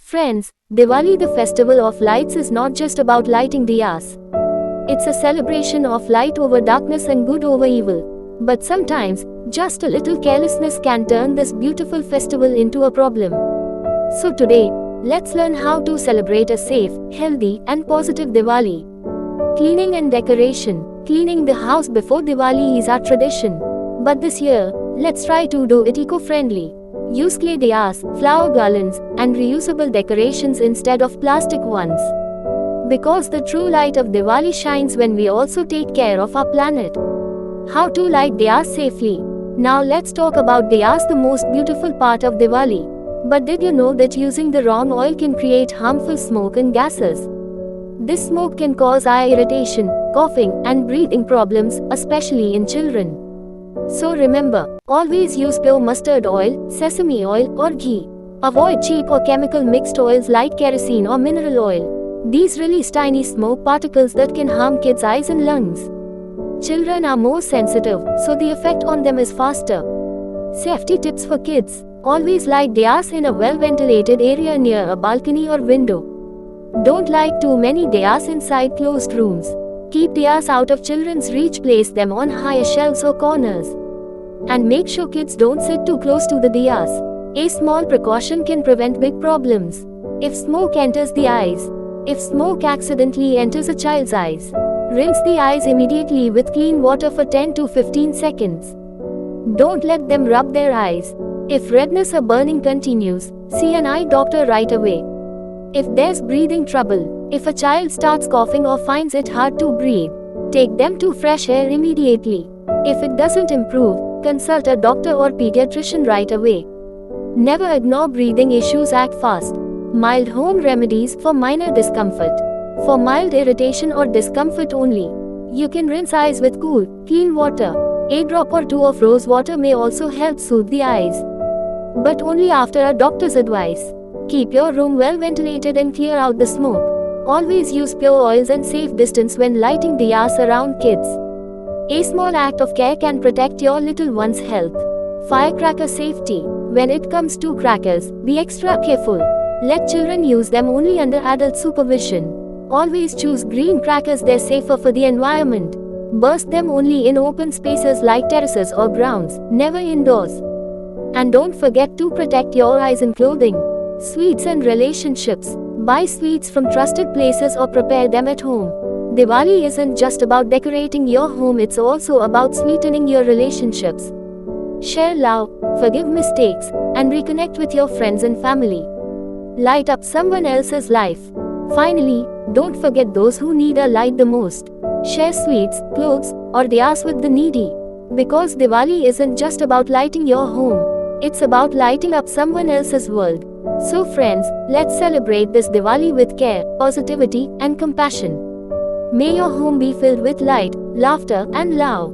Friends, Diwali, the festival of lights, is not just about lighting diyas. It's a celebration of light over darkness and good over evil. But sometimes, just a little carelessness can turn this beautiful festival into a problem. So today, let's learn how to celebrate a safe, healthy, and positive Diwali. Cleaning and decoration. Cleaning the house before Diwali is our tradition. But this year, let's try to do it eco-friendly. Use clay diyas, flower garlands, and reusable decorations instead of plastic ones. Because the true light of Diwali shines when we also take care of our planet. How to light diyas safely. Now let's talk about diyas, the most beautiful part of Diwali. But did you know that using the wrong oil can create harmful smoke and gases? This smoke can cause eye irritation, coughing, and breathing problems, especially in children. So remember, always use pure mustard oil, sesame oil, or ghee. Avoid cheap or chemical mixed oils like kerosene or mineral oil. These release tiny smoke particles that can harm kids' eyes and lungs. Children are more sensitive, so the effect on them is faster. Safety tips for kids. Always light diyas in a well-ventilated area near a balcony or window. Don't light too many diyas inside closed rooms. Keep diyas out of children's reach, place them on higher shelves or corners. And make sure kids don't sit too close to the diyas. A small precaution can prevent big problems. If smoke enters the eyes. If smoke accidentally enters a child's eyes, rinse the eyes immediately with clean water for 10 to 15 seconds. Don't let them rub their eyes. If redness or burning continues, see an eye doctor right away. If there's breathing trouble, if a child starts coughing or finds it hard to breathe, take them to fresh air immediately. If it doesn't improve, consult a doctor or pediatrician right away. Never ignore breathing issues, act fast. Mild home remedies for minor discomfort. For mild irritation or discomfort only, you can rinse eyes with cool, clean water. A drop or two of rose water may also help soothe the eyes, but only after a doctor's advice. Keep your room well ventilated and clear out the smoke. Always use pure oils and safe distance when lighting diyas around kids. A small act of care can protect your little one's health. Firecracker safety. When it comes to crackers, be extra careful. Let children use them only under adult supervision. Always choose green crackers, they're safer for the environment. Burst them only in open spaces like terraces or grounds, never indoors. And don't forget to protect your eyes and clothing. Sweets and relationships. Buy sweets from trusted places or prepare them at home. Diwali isn't just about decorating your home, it's also about sweetening your relationships. Share love, forgive mistakes, and reconnect with your friends and family. Light up someone else's life. Finally, don't forget those who need a light the most. Share sweets, clothes, or diyas with the needy. Because Diwali isn't just about lighting your home, it's about lighting up someone else's world. So friends, let's celebrate this Diwali with care, positivity, and compassion. May your home be filled with light, laughter, and love.